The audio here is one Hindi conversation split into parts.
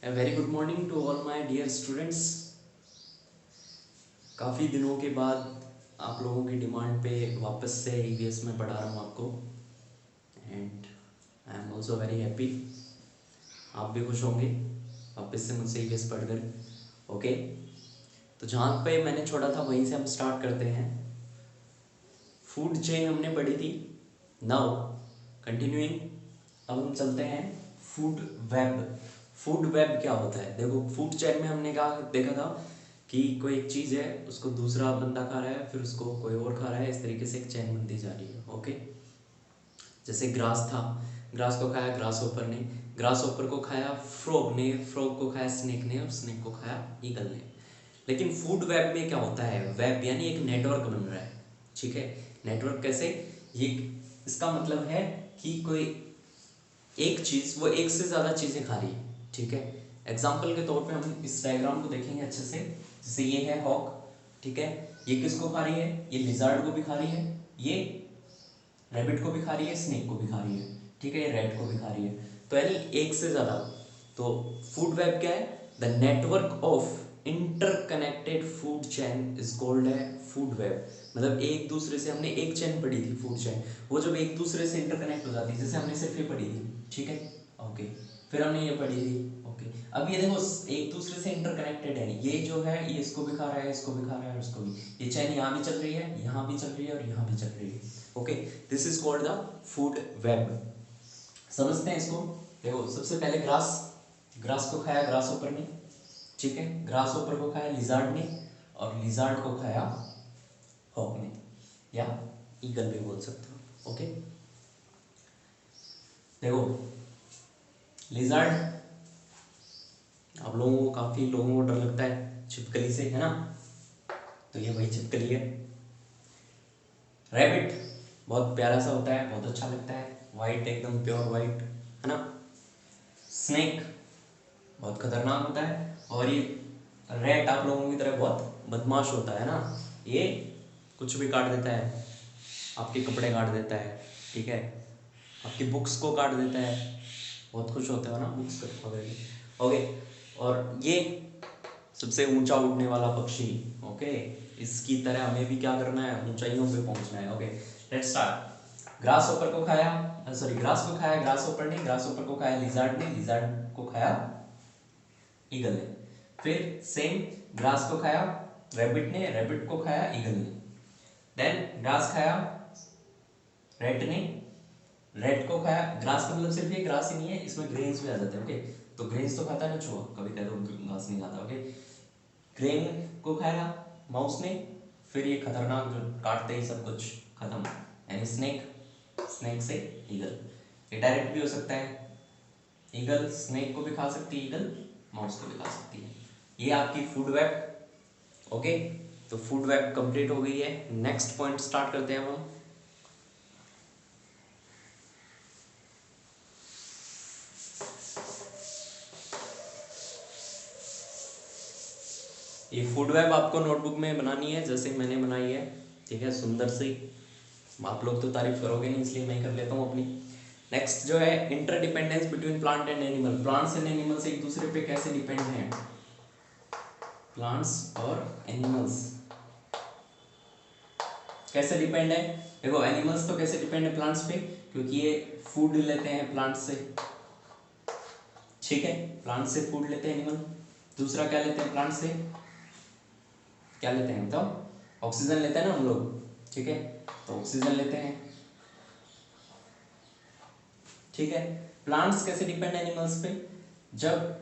A very good morning to all my dear students। काफ़ी दिनों के बाद आप लोगों की डिमांड पे वापस से ईवीएस में पढ़ा रहा हूँ आपको, and I am also very happy. आप भी खुश होंगे वापस से मुझसे ईवीएस पढ़कर। ओके, तो जहाँ पे मैंने छोड़ा था वहीं से हम स्टार्ट करते हैं। फूड चेन हमने पढ़ी थी, नाउ कंटिन्यूइंग अब हम चलते हैं फूड वेब। फूड वेब क्या होता है? देखो, फूड चेन में हमने कहा देखा था कि कोई एक चीज़ है, उसको दूसरा बंदा खा रहा है, फिर उसको कोई और खा रहा है, इस तरीके से एक चेन बनती जा रही है। ओके, जैसे ग्रास था, ग्रास को खाया ग्रास ओपर ने, ग्रास ओपर को खाया फ्रॉग ने, फ्रॉग को खाया स्नेक ने, और स्नेक को खाया ईगल ने। लेकिन फूड वेब में क्या होता है? वेब यानी एक नेटवर्क बन रहा है। ठीक है, नेटवर्क कैसे? ये इसका मतलब है कि कोई एक चीज़ वो एक से ज़्यादा चीज़ें खा रही है। ठीक है, एग्जाम्पल के तौर पे हम इस डायग्राम को देखेंगे अच्छे से। जैसे ये है हॉक, ठीक है, ये किसको खा रही है? ये लिजार्ड को भी खा रही है, ये रैबिट को भी खा रही है, स्नेक को भी खा रही है, ठीक है, ये रैट को भी खा रही है। तो यानी एक से ज़्यादा। तो फूड वेब क्या है? The network of interconnected food chain is called है फूड वेब। मतलब एक दूसरे से हमने एक चेन पढ़ी थी, फूड चेन, वो जब एक दूसरे से इंटरकनेक्ट हो जाती है, जैसे हमने सिर्फ ये पढ़ी थी, ठीक है, ओके, फिर हमने ये पढ़ी थी, ओके। अब ये देखो, एक दूसरे से इंटरकनेक्टेड है, ये जो है ये इसको भी खा रहा है, इसको भी खा रहा है, इसको भी, ये चेन यहाँ भी चल रही है, यहाँ भी चल रही है, और यहाँ भी चल रही है। Okay, this is called the food web. समझते हैं इसको। देखो, सबसे पहले ग्रास, ग्रास को खाया ग्रास ऊपर ने, ठीक है, ग्रास ऊपर को खाया लिजार्ड ने, और लिजार्ड को खाया हॉक ने, या ईगल भी बोल सकते हो। ओके, देखो लिजार्ड, आप लोगों को, काफी लोगों को डर लगता है छिपकली से, है ना? तो ये वही छिपकली है। रैबिट बहुत प्यारा सा होता है, बहुत अच्छा लगता है, वाइट, एकदम प्योर वाइट, है ना? स्नेक बहुत खतरनाक होता है, और ये रैट आप लोगों की तरह बहुत बदमाश होता है ना। ये कुछ भी काट देता है, आपके कपड़े काट देता है, ठीक है, आपकी बुक्स को काट देता है। बहुत खुश होते हो ना बुक्स वगैरह। ओके, और ये सबसे ऊंचा उड़ने वाला पक्षी। ओके, इसकी तरह हमें भी क्या करना है? ऊंचाइयों पे पहुंचना है। Okay, let's start. ग्रास ओपर को खाया, सॉरी, ग्रास को खाया ग्रास ओपर ने, ग्रास ओपर को खाया लिजार्ड ने, लिजार्ड को खाया ईगल ने। फिर सेम, ग्रास को खाया रैबिट ने, रैबिट को खाया ईगल ने। देन ग्रास खाया रैट ने, रेड को खाया, ग्रास का मतलब सिर्फ ये ग्रास ही नहीं है, इसमें ग्रेन्स भी आ जाते हैं। ओके, तो ग्रेन्स तो खाता है ना चूहा, कभी कह दो घास नहीं खाता। ओके, ग्रेन को खाया माउस ने, फिर ये खतरनाक जो काटते ही सब कुछ खत्म, यानी स्नेक, स्नेक से ईगल। ये डायरेक्ट भी हो सकता है, ईगल स्नेक को भी खा सकती है, ईगल माउस को भी खा सकती है। ये आपकी फूड वेब। ओके, तो फूड वेब कंप्लीट हो गई है। नेक्स्ट पॉइंट स्टार्ट करते हैं हम। ये फूड वेब आपको नोटबुक में बनानी है, जैसे मैंने बनाई है, ठीक है, सुंदर सी। आप लोग तो तारीफ करोगे नहीं, इसलिए मैं कर लेता हूँ अपनी। नेक्स्ट जो है, interdependence between plant and animal. Plants and animals एक दूसरे पे कैसे डिपेंड हैं? प्लांट्स और एनिमल्स कैसे डिपेंड है? देखो, एनिमल्स तो कैसे डिपेंड है प्लांट्स पे, क्योंकि ये फूड लेते हैं प्लांट से, ठीक है, प्लांट से फूड लेते हैं एनिमल। दूसरा क्या लेते हैं प्लांट से? क्या लेते हैं बताओ? ऑक्सीजन लेते हैं ना हम लोग, ठीक है, तो ऑक्सीजन लेते हैं, ठीक है। प्लांट्स कैसे डिपेंड है एनिमल्स पे? जब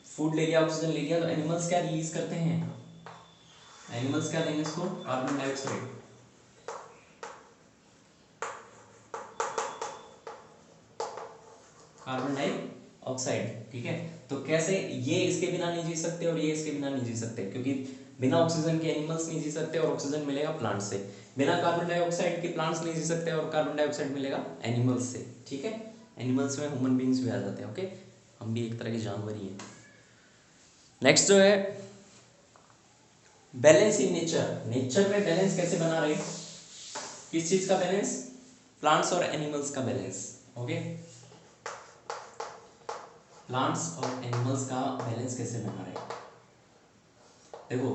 फूड ले लिया, ऑक्सीजन ले लिया, तो एनिमल्स क्या रिलीज करते हैं? एनिमल्स क्या देंगे इसको? कार्बन डाइऑक्साइड, कार्बन डाइऑक्साइड, ठीक है। तो कैसे ये इसके बिना नहीं जी सकते और ये इसके बिना नहीं जी सकते, क्योंकि बिना ऑक्सीजन के एनिमल्स नहीं जी सकते और ऑक्सीजन मिलेगा प्लांट से। बिना कार्बन डाइऑक्साइड के प्लांट्स नहीं जी सकते और कार्बन डाइऑक्साइड मिलेगा एनिमल्स से, ठीक है। एनिमल्स में ह्यूमन बींग्स भी आ जाते हैं। ओके, हम भी एक तरह के जानवर ही हैं। नेक्स्ट जो है, बैलेंस इन नेचर। नेचर में बैलेंस कैसे बना रहे? किस चीज का बैलेंस? प्लांट्स और एनिमल्स का बैलेंस। ओके, प्लांट्स और एनिमल्स का बैलेंस कैसे बना रहे। देखो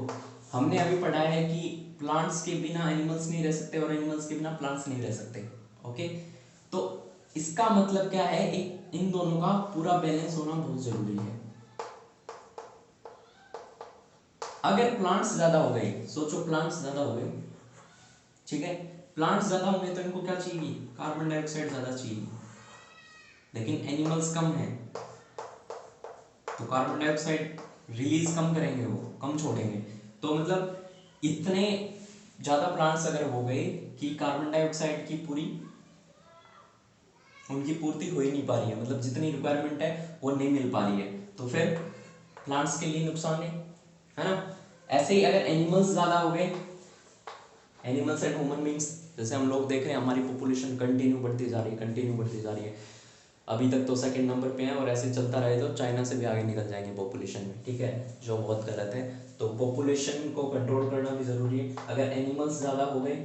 हमने अभी पढ़ा है कि प्लांट्स के बिना एनिमल्स नहीं रह सकते और एनिमल्स के बिना प्लांट्स नहीं रह सकते। ओके, तो इसका मतलब क्या है, एक इन दोनों का पूरा बैलेंस होना बहुत जरूरी है। अगर प्लांट्स ज्यादा हो गए, सोचो प्लांट्स ज्यादा हो गए, ठीक है, प्लांट्स ज्यादा होंगे तो इनको क्या चाहिए, कार्बन डाइऑक्साइड ज्यादा चाहिए, लेकिन एनिमल्स कम है तो कार्बन डाइऑक्साइड रिलीज कम करेंगे, वो कम छोड़ेंगे। तो मतलब इतने ज्यादा प्लांट्स अगर हो गए कि कार्बन डाइऑक्साइड की उनकी पूर्ति हो ही नहीं पा रही है, मतलब जितनी रिक्वायरमेंट है वो नहीं मिल पा रही है, तो फिर प्लांट्स के लिए नुकसान है ना। ऐसे ही अगर एनिमल्स ज्यादा हो गए, एनिमल्स एंड ह्यूमन बींग्स, जैसे हम लोग देख रहे हैं हमारी पॉपुलेशन कंटिन्यू बढ़ती जा रही है, अभी तक तो सेकंड नंबर पे हैं और ऐसे चलता रहे तो चाइना से भी आगे निकल जाएंगे पॉपुलेशन में, ठीक है, जो बहुत गलत है। तो पॉपुलेशन को कंट्रोल करना भी जरूरी है। अगर एनिमल्स ज़्यादा हो गए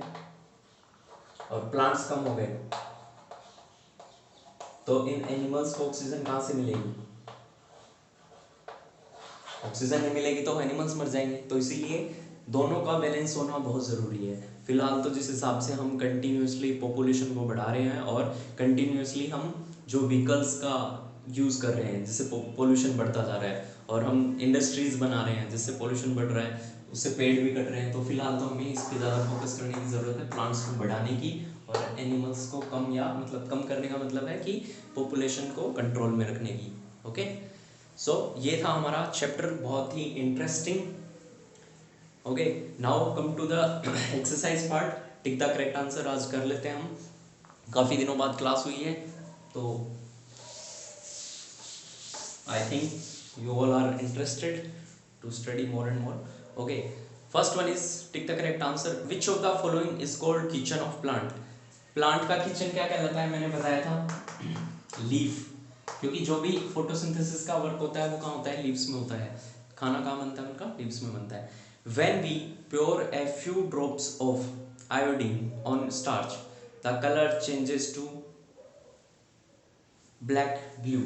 और प्लांट्स कम हो गए तो इन एनिमल्स को ऑक्सीजन कहाँ से मिलेगी, ऑक्सीजन नहीं मिलेगी तो एनिमल्स मर जाएंगे। तो इसीलिए दोनों का बैलेंस होना बहुत ज़रूरी है। फिलहाल तो जिस हिसाब से हम कंटिन्यूसली पॉपुलेशन को बढ़ा रहे हैं और कंटिन्यूसली हम जो व्हीकल्स का यूज़ कर रहे हैं जिससे पोल्यूशन बढ़ता जा रहा है, और हम इंडस्ट्रीज़ बना रहे हैं जिससे पोल्यूशन बढ़ रहा है, उससे पेड़ भी कट रहे हैं, तो फिलहाल तो हमें इस पर ज़्यादा फोकस करने की ज़रूरत है, प्लांट्स को बढ़ाने की, और एनिमल्स को कम, या मतलब कम करने का मतलब है कि पॉपुलेशन को कंट्रोल में रखने की। ओके, सो ये था हमारा चैप्टर, बहुत ही interesting. Okay, now come to the exercise part, tick the correct answer आज कर लेते हैं हम, काफ़ी दिनों बाद क्लास हुई है तो I think you all are interested to study more and more. Okay, first one is tick the correct answer, which of the following is called kitchen of plant. Plant का किचन क्या कहलाता है, मैंने बताया था लीफ, क्योंकि जो भी फोटोसिंथेसिस का वर्क होता है वो कहाँ होता है, लीव्स में होता है, खाना कहाँ बनता है उनका, लीव्स में बनता है। When we pour a few drops of iodine on starch the colour changes to black blue.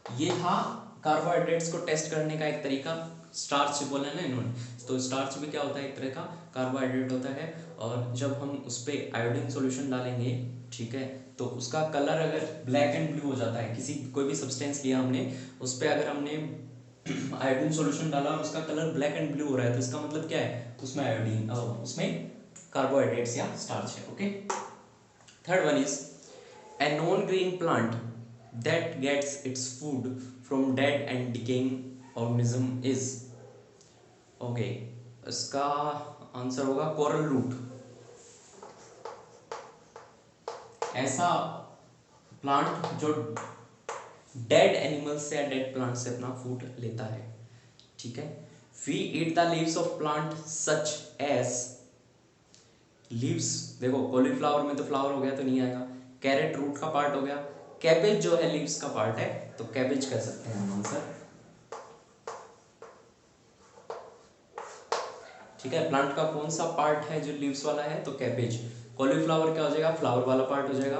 ये था कार्बोहाइड्रेट्स को टेस्ट करने का एक तरीका, स्टार्च बोला ना इन्होंने, तो स्टार्च भी क्या होता है, एक तरह का कार्बोहाइड्रेट होता है, और जब हम उस पर आयोडीन सॉल्यूशन डालेंगे, ठीक है, तो उसका कलर अगर ब्लैक एंड ब्लू हो जाता है, किसी कोई भी सब्सटेंस लिया हमने, उस पर अगर हमने आयोडीन सॉल्यूशन डाला और उसका कलर ब्लैक एंड ब्लू हो रहा है, तो इसका मतलब क्या है, उसमें आयोडीन, उसमें कार्बोहाइड्रेट्स या स्टार्च है। Okay, third one is a non green plant that gets its food from dead and decaying organism is, okay, इसका आंसर होगा कोरल रूट। ऐसा प्लांट जो डेड एनिमल्स से या डेड प्लांट से अपना फूड लेता है, ठीक है। We eat the leaves of plant such as, leaves देखो कॉलीफ्लावर में तो फ्लावर हो गया तो नहीं आएगा, कैरेट रूट का पार्ट हो गया, कैबेज जो है लीव्स का पार्ट है, तो कैबेज कह सकते हैं हम आंसर, ठीक है। प्लांट का कौन सा पार्ट है जो लीव्स वाला है, तो कैबेज। कॉलीफ्लावर क्या हो जाएगा, फ्लावर वाला पार्ट हो जाएगा।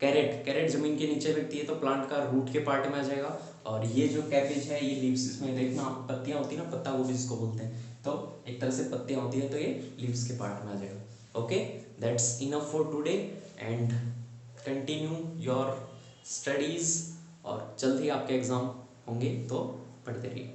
कैरेट जमीन के नीचे लगती है तो प्लांट का रूट के पार्ट में आ जाएगा, और ये जो कैबेज है ये लीव्स, इसमें देखना पत्तियां होती है ना, पत्ता गोभी जिसको बोलते हैं, तो एक तरह से पत्तियां होती है, तो ये लीव्स के पार्ट में आ जाएगा। Okay, that's enough for today and continue your studies, और जल्द ही आपके एग्ज़ाम होंगे तो पढ़ते रहिए।